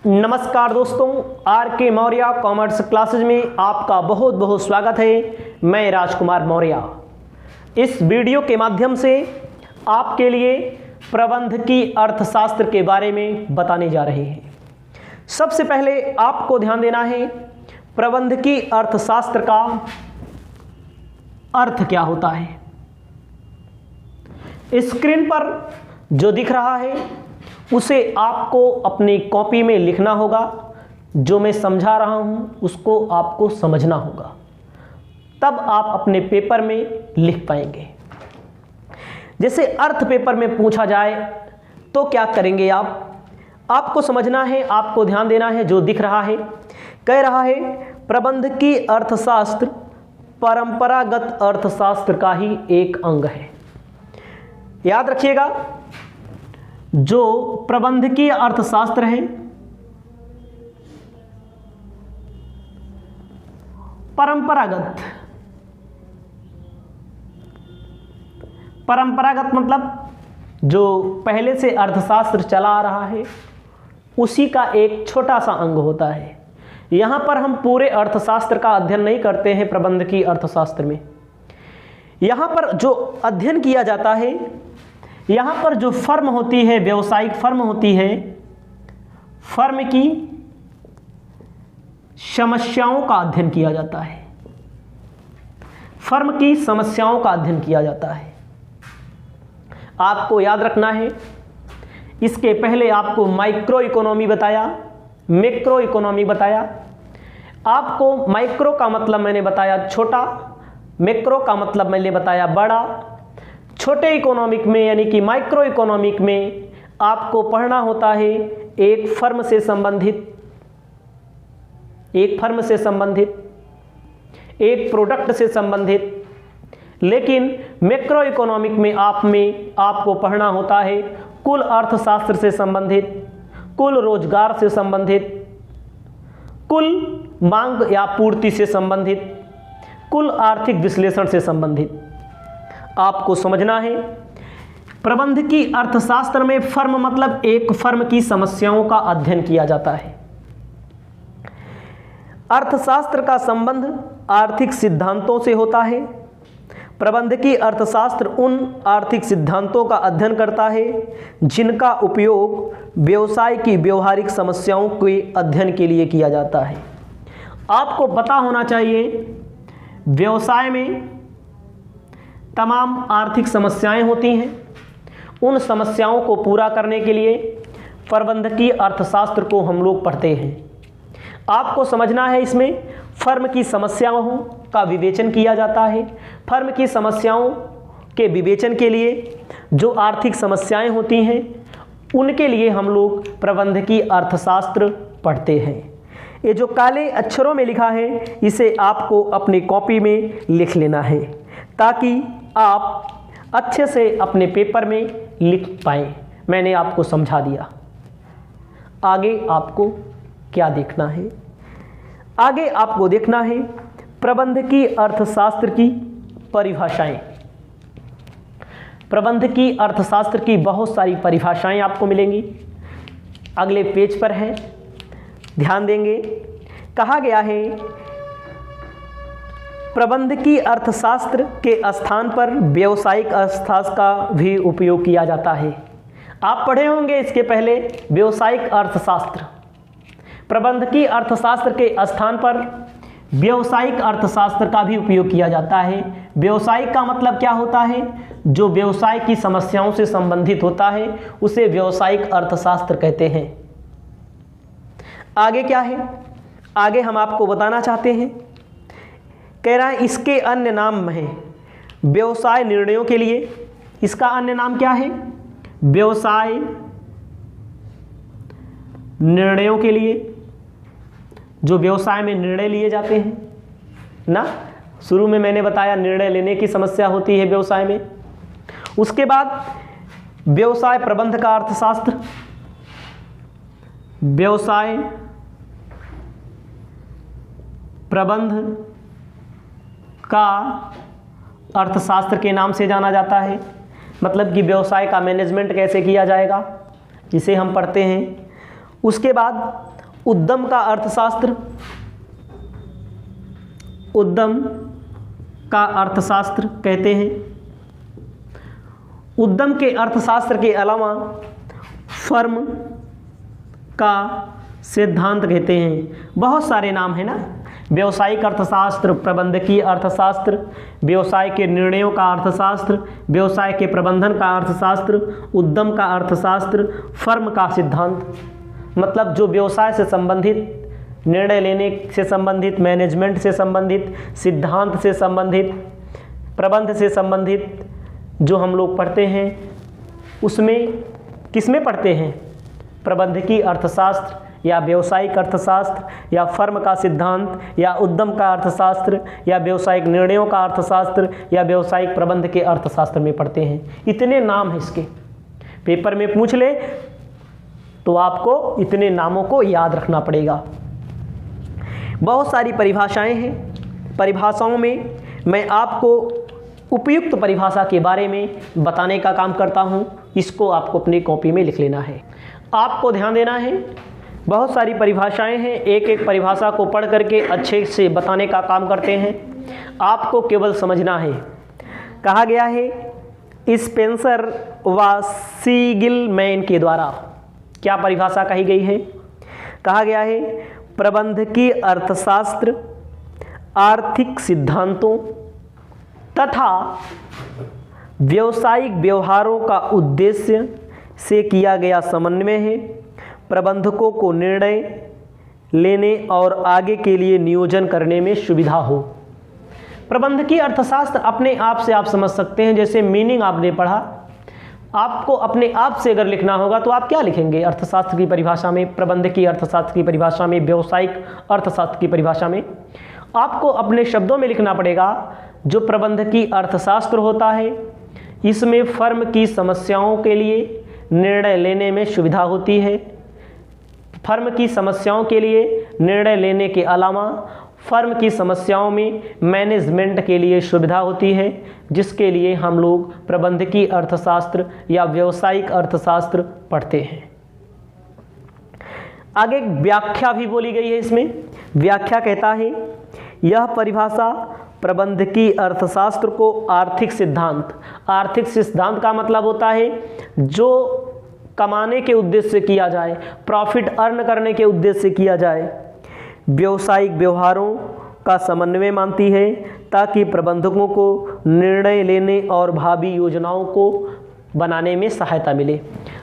नमस्कार दोस्तों, आर के मौर्य कॉमर्स क्लासेज में आपका बहुत बहुत स्वागत है। मैं राजकुमार मौर्य इस वीडियो के माध्यम से आपके लिए प्रबंधकी अर्थशास्त्र के बारे में बताने जा रहे हैं। सबसे पहले आपको ध्यान देना है प्रबंधकी अर्थशास्त्र का अर्थ क्या होता है। स्क्रीन पर जो दिख रहा है उसे आपको अपनी कॉपी में लिखना होगा। जो मैं समझा रहा हूं उसको आपको समझना होगा, तब आप अपने पेपर में लिख पाएंगे। जैसे अर्थ पेपर में पूछा जाए तो क्या करेंगे आपको समझना है, आपको ध्यान देना है। जो दिख रहा है कह रहा है प्रबंधकी अर्थशास्त्र परंपरागत अर्थशास्त्र का ही एक अंग है। याद रखिएगा, जो प्रबंधकीय अर्थशास्त्र है परंपरागत मतलब जो पहले से अर्थशास्त्र चला आ रहा है उसी का एक छोटा सा अंग होता है। यहां पर हम पूरे अर्थशास्त्र का अध्ययन नहीं करते हैं। प्रबंधकीय अर्थशास्त्र में यहां पर जो अध्ययन किया जाता है, यहाँ पर जो फर्म होती है, व्यावसायिक फर्म होती है, फर्म की समस्याओं का अध्ययन किया जाता है। फर्म की समस्याओं का अध्ययन किया जाता है। आपको याद रखना है, इसके पहले आपको माइक्रो इकोनॉमी बताया, मैक्रो इकोनॉमी बताया। आपको माइक्रो का मतलब मैंने बताया छोटा, मैक्रो का मतलब मैंने बताया बड़ा। छोटे इकोनॉमिक में यानी कि माइक्रो इकोनॉमिक में आपको पढ़ना होता है एक फर्म से संबंधित, एक प्रोडक्ट से संबंधित। लेकिन मैक्रो इकोनॉमिक में आपको पढ़ना होता है कुल अर्थशास्त्र से संबंधित, कुल रोजगार से संबंधित, कुल मांग या पूर्ति से संबंधित, कुल आर्थिक विश्लेषण से संबंधित। आपको समझना है प्रबंधकी अर्थशास्त्र में फर्म मतलब एक फर्म की समस्याओं का अध्ययन किया जाता है। अर्थशास्त्र का संबंध आर्थिक सिद्धांतों से होता है। प्रबंधकी अर्थशास्त्र उन आर्थिक सिद्धांतों का अध्ययन करता है जिनका उपयोग व्यवसाय की व्यवहारिक समस्याओं के अध्ययन के लिए किया जाता है। आपको पता होना चाहिए व्यवसाय में तमाम आर्थिक समस्याएं होती हैं। उन समस्याओं को पूरा करने के लिए प्रबंधकीय अर्थशास्त्र को हम लोग पढ़ते हैं। आपको समझना है इसमें फर्म की समस्याओं का विवेचन किया जाता है। फर्म की समस्याओं के विवेचन के लिए जो आर्थिक समस्याएं होती हैं उनके लिए हम लोग प्रबंधकीय अर्थशास्त्र पढ़ते हैं। ये जो काले अक्षरों में लिखा है इसे आपको अपनी कॉपी में लिख लेना है ताकि आप अच्छे से अपने पेपर में लिख पाएँ। मैंने आपको समझा दिया। आगे आपको क्या देखना है? आगे आपको देखना है प्रबंधकीय अर्थशास्त्र की परिभाषाएं। प्रबंधकीय अर्थशास्त्र की बहुत सारी परिभाषाएं आपको मिलेंगी। अगले पेज पर है, ध्यान देंगे। कहा गया है प्रबंधकीय अर्थशास्त्र के स्थान पर व्यावसायिक अर्थशास्त्र का भी उपयोग किया जाता है। आप पढ़े होंगे इसके पहले व्यावसायिक अर्थशास्त्र। प्रबंधकीय अर्थशास्त्र के स्थान पर व्यावसायिक अर्थशास्त्र का भी उपयोग किया जाता है। व्यावसायिक का मतलब क्या होता है? जो व्यवसाय की समस्याओं से संबंधित होता है उसे व्यावसायिक अर्थशास्त्र कहते हैं। आगे क्या है? आगे हम आपको बताना चाहते हैं, कह रहा है इसके अन्य नाम हैं व्यवसाय निर्णयों के लिए। इसका अन्य नाम क्या है? व्यवसाय निर्णयों के लिए। जो व्यवसाय में निर्णय लिए जाते हैं ना, शुरू में मैंने बताया निर्णय लेने की समस्या होती है व्यवसाय में। उसके बाद व्यवसाय प्रबंध का अर्थशास्त्र, व्यवसाय प्रबंध का अर्थशास्त्र के नाम से जाना जाता है। मतलब कि व्यवसाय का मैनेजमेंट कैसे किया जाएगा, इसे हम पढ़ते हैं। उसके बाद उद्यम का अर्थशास्त्र, उद्यम का अर्थशास्त्र कहते हैं। उद्यम के अर्थशास्त्र के अलावा फर्म का सिद्धांत कहते हैं। बहुत सारे नाम है ना, व्यवसायिक अर्थशास्त्र, प्रबंधकीय अर्थशास्त्र, व्यवसाय के निर्णयों का अर्थशास्त्र, व्यवसाय के प्रबंधन का अर्थशास्त्र, उद्यम का अर्थशास्त्र, फर्म का सिद्धांत। मतलब जो व्यवसाय से संबंधित, निर्णय लेने से संबंधित, मैनेजमेंट से संबंधित, सिद्धांत से संबंधित, प्रबंध से संबंधित जो हम लोग पढ़ते हैं, उसमें किसमें पढ़ते हैं? प्रबंधकीय अर्थशास्त्र या व्यवसायिक अर्थशास्त्र या फर्म का सिद्धांत या उद्यम का अर्थशास्त्र या व्यवसायिक निर्णयों का अर्थशास्त्र या व्यवसायिक प्रबंध के अर्थशास्त्र में पढ़ते हैं। इतने नाम हैं इसके, पेपर में पूछ ले तो आपको इतने नामों को याद रखना पड़ेगा। बहुत सारी परिभाषाएं हैं, परिभाषाओं में मैं आपको उपयुक्त परिभाषा के बारे में बताने का काम करता हूं। इसको आपको अपनी कॉपी में लिख लेना है। आपको ध्यान देना है, बहुत सारी परिभाषाएं हैं, एक एक परिभाषा को पढ़ करके अच्छे से बताने का काम करते हैं। आपको केवल समझना है। कहा गया है स्पेंसर व सीगिलमैन के द्वारा, क्या परिभाषा कही गई है? कहा गया है प्रबंधकीय अर्थशास्त्र आर्थिक सिद्धांतों तथा व्यावसायिक व्यवहारों का उद्देश्य से किया गया समन्वय है। प्रबंधकों को निर्णय लेने और आगे के लिए नियोजन करने में सुविधा हो। प्रबंधकीय अर्थशास्त्र अपने आप से आप समझ सकते हैं, जैसे मीनिंग आपने पढ़ा, आपको अपने आप से अगर लिखना होगा तो आप क्या लिखेंगे? अर्थशास्त्र की परिभाषा में, प्रबंधकीय अर्थशास्त्र की परिभाषा में, व्यवसायिक अर्थशास्त्र की परिभाषा में आपको अपने शब्दों में लिखना पड़ेगा। जो प्रबंधकीय अर्थशास्त्र होता है, इसमें फर्म की समस्याओं के लिए निर्णय लेने में सुविधा होती है। फर्म की समस्याओं के लिए निर्णय लेने के अलावा फर्म की समस्याओं में मैनेजमेंट के लिए सुविधा होती है, जिसके लिए हम लोग प्रबंधकीय अर्थशास्त्र या व्यावसायिक अर्थशास्त्र पढ़ते हैं। आगे व्याख्या भी बोली गई है। इसमें व्याख्या कहता है यह परिभाषा प्रबंधकीय अर्थशास्त्र को आर्थिक सिद्धांत, आर्थिक सिद्धांत का मतलब होता है जो कमाने के उद्देश्य से किया जाए, प्रॉफिट अर्न करने के उद्देश्य से किया जाए, व्यावसायिक व्यवहारों का समन्वय मानती है ताकि प्रबंधकों को निर्णय लेने और भावी योजनाओं को बनाने में सहायता मिले।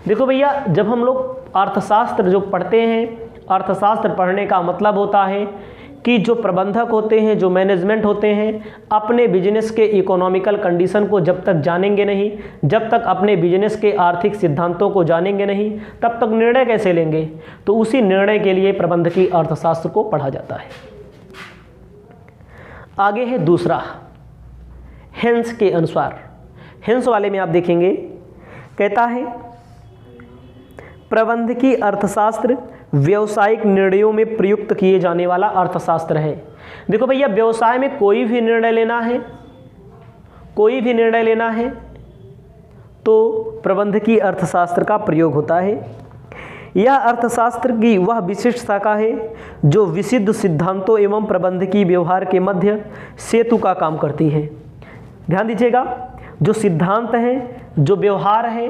देखो भैया, जब हम लोग अर्थशास्त्र जो पढ़ते हैं, अर्थशास्त्र पढ़ने का मतलब होता है कि जो प्रबंधक होते हैं, जो मैनेजमेंट होते हैं, अपने बिजनेस के इकोनॉमिकल कंडीशन को जब तक जानेंगे नहीं, जब तक अपने बिजनेस के आर्थिक सिद्धांतों को जानेंगे नहीं, तब तक निर्णय कैसे लेंगे? तो उसी निर्णय के लिए प्रबंधकीय अर्थशास्त्र को पढ़ा जाता है। आगे है दूसरा, हेंस के अनुसार। हेंस वाले में आप देखेंगे, कहता है प्रबंधकीय अर्थशास्त्र व्यावसायिक निर्णयों में प्रयुक्त किए जाने वाला अर्थशास्त्र है। देखो भैया, व्यवसाय में कोई भी निर्णय लेना है, कोई भी निर्णय लेना है तो प्रबंधकीय अर्थशास्त्र का प्रयोग होता है। यह अर्थशास्त्र की वह विशिष्ट शाखा है जो विशुद्ध सिद्धांतों एवं प्रबंधकीय व्यवहार के मध्य सेतु का काम करती है। ध्यान दीजिएगा, जो सिद्धांत है, जो व्यवहार है,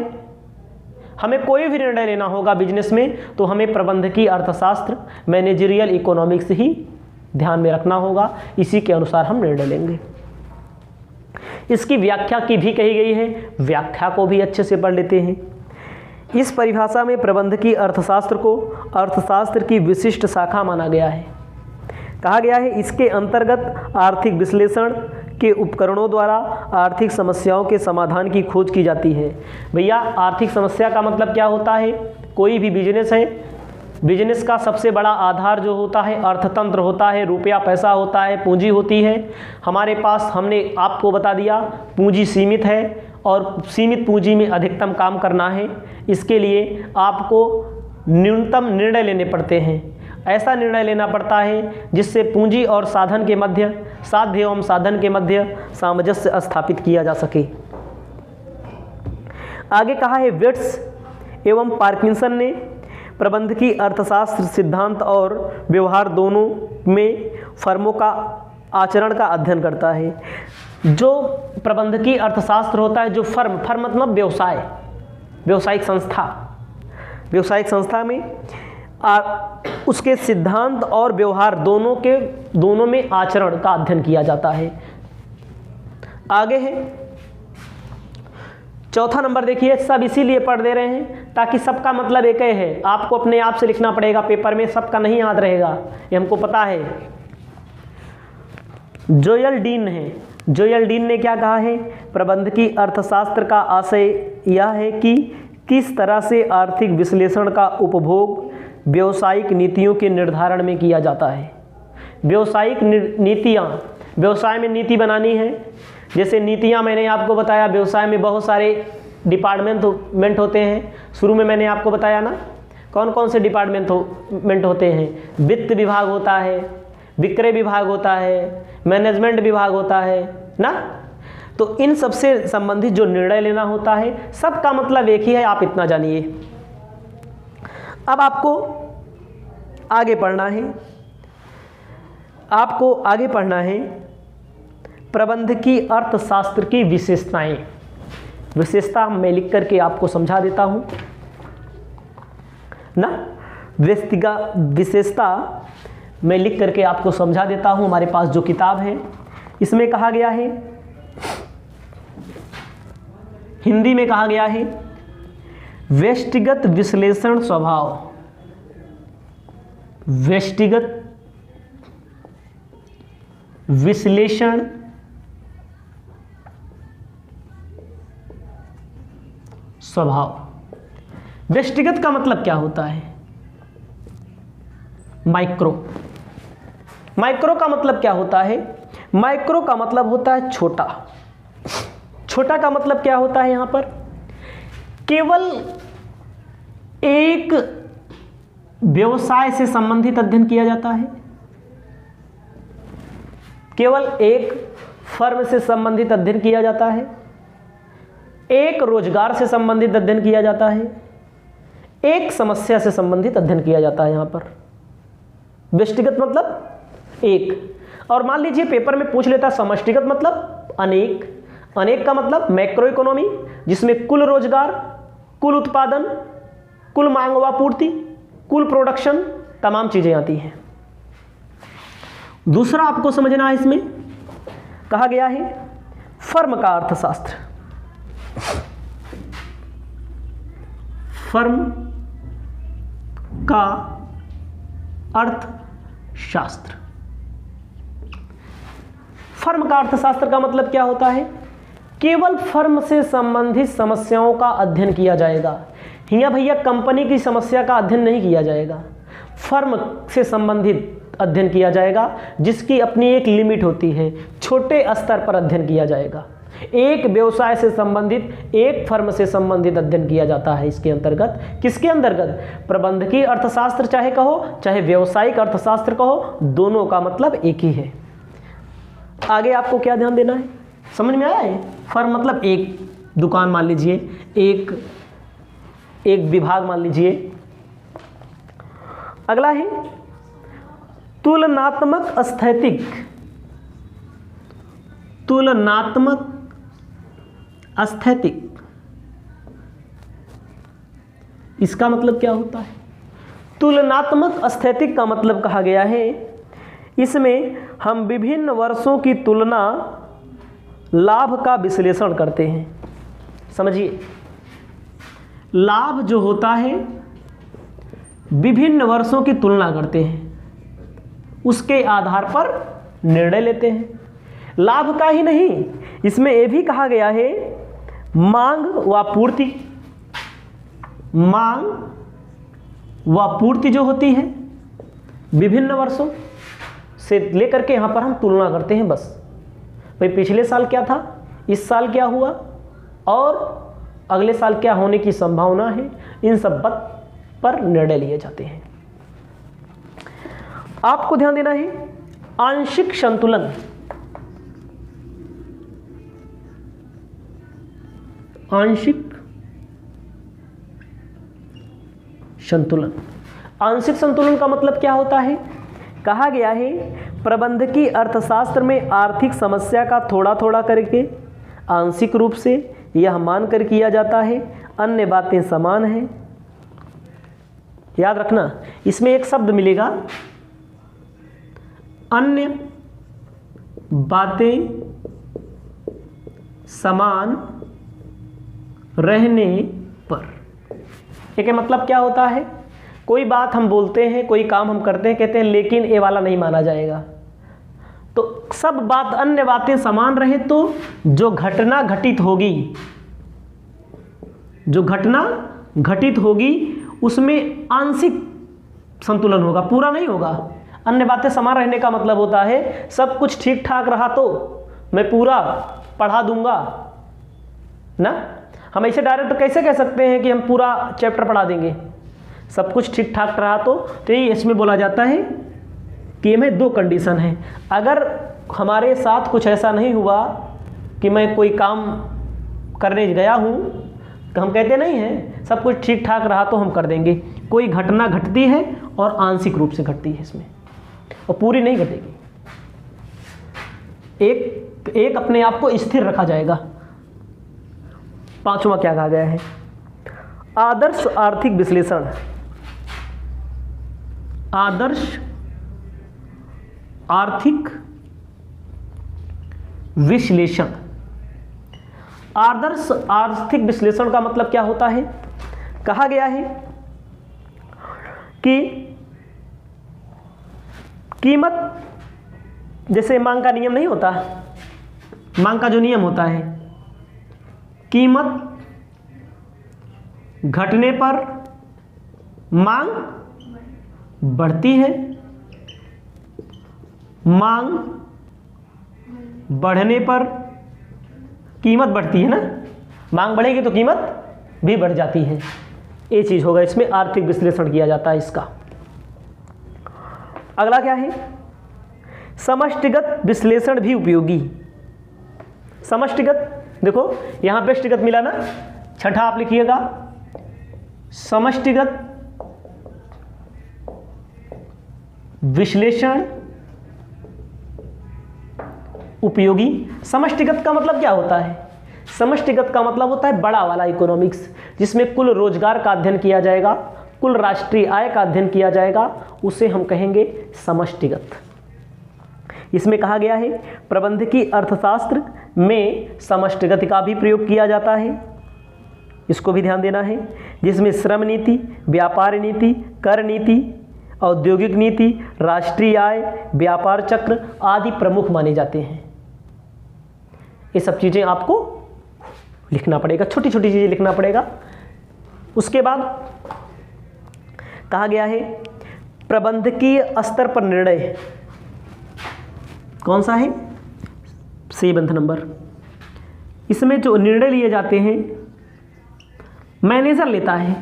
हमें कोई भी निर्णय लेना होगा बिजनेस में तो हमें प्रबंधकीय अर्थशास्त्र, मैनेजरियल इकोनॉमिक्स ही ध्यान में रखना होगा। इसी के अनुसार हम निर्णय लेंगे। इसकी व्याख्या की भी कही गई है, व्याख्या को भी अच्छे से पढ़ लेते हैं। इस परिभाषा में प्रबंधकीय अर्थशास्त्र को अर्थशास्त्र की विशिष्ट शाखा माना गया है। कहा गया है इसके अंतर्गत आर्थिक विश्लेषण के उपकरणों द्वारा आर्थिक समस्याओं के समाधान की खोज की जाती है। भैया, आर्थिक समस्या का मतलब क्या होता है? कोई भी बिजनेस है, बिजनेस का सबसे बड़ा आधार जो होता है अर्थतंत्र होता है, रुपया पैसा होता है, पूंजी होती है। हमारे पास, हमने आपको बता दिया, पूंजी सीमित है और सीमित पूंजी में अधिकतम काम करना है। इसके लिए आपको न्यूनतम निर्णय लेने पड़ते हैं। ऐसा निर्णय लेना पड़ता है जिससे पूंजी और साधन के मध्य, साध्य एवं साधन के मध्य सामंजस्य स्थापित किया जा सके। आगे कहा है वेट्स एवं पार्किंसन ने प्रबंधकीय अर्थशास्त्र सिद्धांत और व्यवहार दोनों में फर्मों का आचरण का अध्ययन करता है। जो प्रबंधकीय अर्थशास्त्र होता है, जो फर्म मतलब व्यवसाय, व्यावसायिक संस्था में उसके सिद्धांत और व्यवहार दोनों में आचरण का अध्ययन किया जाता है। आगे है चौथा नंबर, देखिए सब इसीलिए पढ़ दे रहे हैं ताकि सबका मतलब एक ही है, आपको अपने आप से लिखना पड़ेगा पेपर में, सबका नहीं याद रहेगा, ये हमको पता है। जोयल डीन ने क्या कहा है? प्रबंधकीय अर्थशास्त्र का आशय यह है कि किस तरह से आर्थिक विश्लेषण का उपभोग व्यावसायिक नीतियों के निर्धारण में किया जाता है। व्यावसायिक नीतियाँ, व्यवसाय में नीति बनानी है। जैसे नीतियाँ मैंने आपको बताया, व्यवसाय में बहुत सारे डिपार्टमेंट होते हैं। शुरू में मैंने आपको बताया ना, कौन कौन से डिपार्टमेंट होते हैं। वित्त विभाग होता है, विक्रय विभाग होता है, मैनेजमेंट विभाग होता है ना। तो इन सबसे संबंधित जो निर्णय लेना होता है, सबका मतलब एक ही है, आप इतना जानिए। अब आपको आगे पढ़ना है प्रबंधकीय अर्थशास्त्र की विशेषता मैं लिख करके आपको समझा देता हूं ना। विशेषता मैं लिख करके आपको समझा देता हूं। हमारे पास जो किताब है इसमें कहा गया है, हिंदी में कहा गया है व्यष्टिगत विश्लेषण स्वभाव। व्यष्टिगत विश्लेषण स्वभाव। व्यष्टिगत का मतलब क्या होता है? माइक्रो का मतलब क्या होता है? माइक्रो का मतलब होता है छोटा का मतलब क्या होता है? यहां पर केवल एक व्यवसाय से संबंधित अध्ययन किया जाता है, केवल एक फर्म से संबंधित अध्ययन किया जाता है, एक रोजगार से संबंधित अध्ययन किया जाता है, एक समस्या से संबंधित अध्ययन किया जाता है। यहां पर व्यष्टिगत मतलब एक, और मान लीजिए पेपर में पूछ लेता समष्टिगत मतलब अनेक। अनेक का मतलब मैक्रो इकोनॉमी, जिसमें कुल रोजगार, कुल उत्पादन, कुल मांग व आपूर्ति, कुल प्रोडक्शन, तमाम चीजें आती हैं। दूसरा आपको समझना है, इसमें कहा गया है फर्म का अर्थशास्त्र। फर्म का अर्थशास्त्र। फर्म का अर्थशास्त्र का मतलब क्या होता है? केवल फर्म से संबंधित समस्याओं का अध्ययन किया जाएगा। हिया भैया कंपनी की समस्या का अध्ययन नहीं किया जाएगा, फर्म से संबंधित अध्ययन किया जाएगा, जिसकी अपनी एक लिमिट होती है। छोटे स्तर पर अध्ययन किया जाएगा। एक व्यवसाय से संबंधित, एक फर्म से संबंधित अध्ययन किया जाता है। इसके अंतर्गत, किसके अंतर्गत? प्रबंधकीय अर्थशास्त्र चाहे कहो, चाहे व्यावसायिक अर्थशास्त्र कहो, दोनों का मतलब एक ही है। आगे आपको क्या ध्यान देना है, समझ में आया है? फर्म मतलब एक दुकान मान लीजिए, एक विभाग मान लीजिए। अगला है तुलनात्मक स्थैतिक। तुलनात्मक स्थैतिक, इसका मतलब क्या होता है? तुलनात्मक स्थैतिक का मतलब कहा गया है, इसमें हम विभिन्न वर्षों की तुलना, लाभ का विश्लेषण करते हैं। समझिए, लाभ जो होता है विभिन्न वर्षों की तुलना करते हैं, उसके आधार पर निर्णय लेते हैं। लाभ का ही नहीं, इसमें यह भी कहा गया है मांग व पूर्ति। मांग व पूर्ति जो होती है विभिन्न वर्षों से लेकर के, यहां पर हम तुलना करते हैं। बस भाई पिछले साल क्या था, इस साल क्या हुआ और अगले साल क्या होने की संभावना है, इन सब बात पर निर्णय लिए जाते हैं। आपको ध्यान देना है आंशिक संतुलन। आंशिक संतुलन। आंशिक संतुलन का मतलब क्या होता है? कहा गया है प्रबंधकीय अर्थशास्त्र में आर्थिक समस्या का थोड़ा थोड़ा करके आंशिक रूप से यह मानकर किया जाता है, अन्य बातें समान हैं। याद रखना, इसमें एक शब्द मिलेगा, अन्य बातें समान रहने पर। एक मतलब क्या होता है? कोई बात हम बोलते हैं, कोई काम हम करते हैं, कहते हैं लेकिन ये वाला नहीं माना जाएगा। तो सब बात, अन्य बातें समान रहे तो जो घटना घटित होगी, जो घटना घटित होगी उसमें आंशिक संतुलन होगा, पूरा नहीं होगा। अन्य बातें समान रहने का मतलब होता है सब कुछ ठीक ठाक रहा तो मैं पूरा पढ़ा दूंगा ना। हम ऐसे डायरेक्ट कैसे कह सकते हैं कि हम पूरा चैप्टर पढ़ा देंगे? सब कुछ ठीक ठाक रहा तो ये इसमें बोला जाता है कि में दो कंडीशन है। अगर हमारे साथ कुछ ऐसा नहीं हुआ कि मैं कोई काम करने गया हूँ तो हम कहते नहीं हैं सब कुछ ठीक ठाक रहा तो हम कर देंगे। कोई घटना घटती है और आंशिक रूप से घटती है इसमें, और पूरी नहीं घटेगी। एक अपने आप को स्थिर रखा जाएगा। पांचवा क्या कहा गया है? आदर्श आर्थिक विश्लेषण। आदर्श आर्थिक विश्लेषण। आदर्श आर्थिक विश्लेषण का मतलब क्या होता है? कहा गया है कि कीमत, जैसे मांग का नियम नहीं होता, मांग का जो नियम होता है, कीमत घटने पर मांग बढ़ती है, मांग बढ़ने पर कीमत बढ़ती है ना। मांग बढ़ेगी तो कीमत भी बढ़ जाती है। ये चीज होगा, इसमें आर्थिक विश्लेषण किया जाता है इसका। अगला क्या है? समष्टिगत विश्लेषण भी उपयोगी। समष्टिगत, देखो यहां पे व्यष्टिगत मिला ना, छठा आप लिखिएगा समष्टिगत विश्लेषण उपयोगी। समष्टिगत का मतलब क्या होता है? समष्टिगत का मतलब होता है बड़ा वाला इकोनॉमिक्स, जिसमें कुल रोजगार का अध्ययन किया जाएगा, कुल राष्ट्रीय आय का अध्ययन किया जाएगा, उसे हम कहेंगे समष्टिगत। इसमें कहा गया है प्रबंधकीय अर्थशास्त्र में समष्टिगत का भी प्रयोग किया जाता है, इसको भी ध्यान देना है, जिसमें श्रम नीति, व्यापार नीति, कर नीति, औद्योगिक नीति, राष्ट्रीय आय, व्यापार चक्र आदि प्रमुख माने जाते हैं। ये सब चीजें आपको लिखना पड़ेगा, छोटी छोटी चीजें लिखना पड़ेगा। उसके बाद कहा गया है प्रबंधकीय स्तर पर निर्णय। कौन सा है? 7वां नंबर। इसमें जो निर्णय लिए जाते हैं मैनेजर लेता है,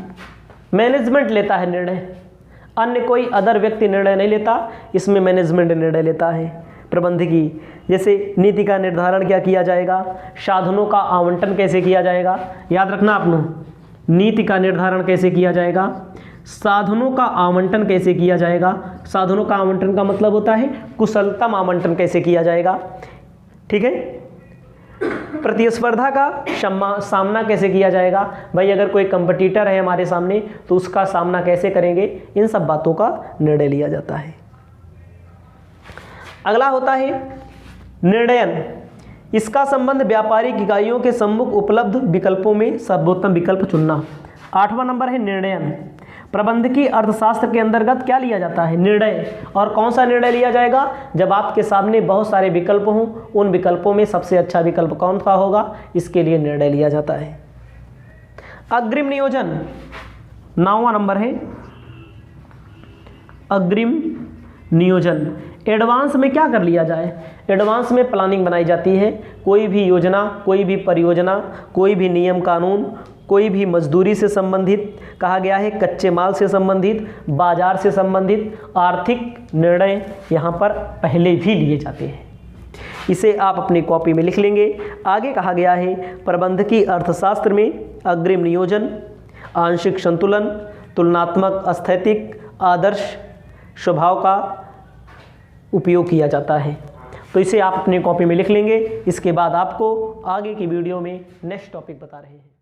मैनेजमेंट लेता है निर्णय, अन्य कोई अदर व्यक्ति निर्णय नहीं लेता, इसमें मैनेजमेंट निर्णय लेता है। प्रबंधकीय, जैसे नीति का निर्धारण क्या किया जाएगा, साधनों का आवंटन कैसे किया जाएगा, याद रखना आपने, नीति का निर्धारण कैसे किया जाएगा, साधनों का आवंटन कैसे किया जाएगा। साधनों का आवंटन का मतलब होता है कुशलतम आवंटन कैसे किया जाएगा, ठीक है। प्रतिस्पर्धा का सामना कैसे किया जाएगा, भाई अगर कोई कंपटीटर है हमारे सामने तो उसका सामना कैसे करेंगे, इन सब बातों का निर्णय लिया जाता है। अगला होता है निर्णयन। इसका संबंध व्यापारिक इकाइयों के सम्मुख उपलब्ध विकल्पों में सर्वोत्तम विकल्प चुनना। 8वां नंबर है निर्णयन। प्रबंधकीय अर्थशास्त्र के अंतर्गत क्या लिया जाता है? निर्णय। और कौन सा निर्णय लिया जाएगा? जब आपके सामने बहुत सारे विकल्प हों, उन विकल्पों में सबसे अच्छा विकल्प कौन सा होगा, इसके लिए निर्णय लिया जाता है। अग्रिम नियोजन 9वां नंबर है अग्रिम नियोजन। एडवांस में क्या कर लिया जाए? एडवांस में प्लानिंग बनाई जाती है। कोई भी योजना, कोई भी परियोजना, कोई भी नियम कानून, कोई भी मजदूरी से संबंधित, कहा गया है कच्चे माल से संबंधित, बाजार से संबंधित आर्थिक निर्णय यहाँ पर पहले भी लिए जाते हैं। इसे आप अपनी कॉपी में लिख लेंगे। आगे कहा गया है प्रबंधकीय अर्थशास्त्र में अग्रिम नियोजन, आंशिक संतुलन, तुलनात्मक, स्थैतिक, आदर्श स्वभाव का उपयोग किया जाता है। तो इसे आप अपनी कॉपी में लिख लेंगे। इसके बाद आपको आगे की वीडियो में नेक्स्ट टॉपिक बता रहे हैं।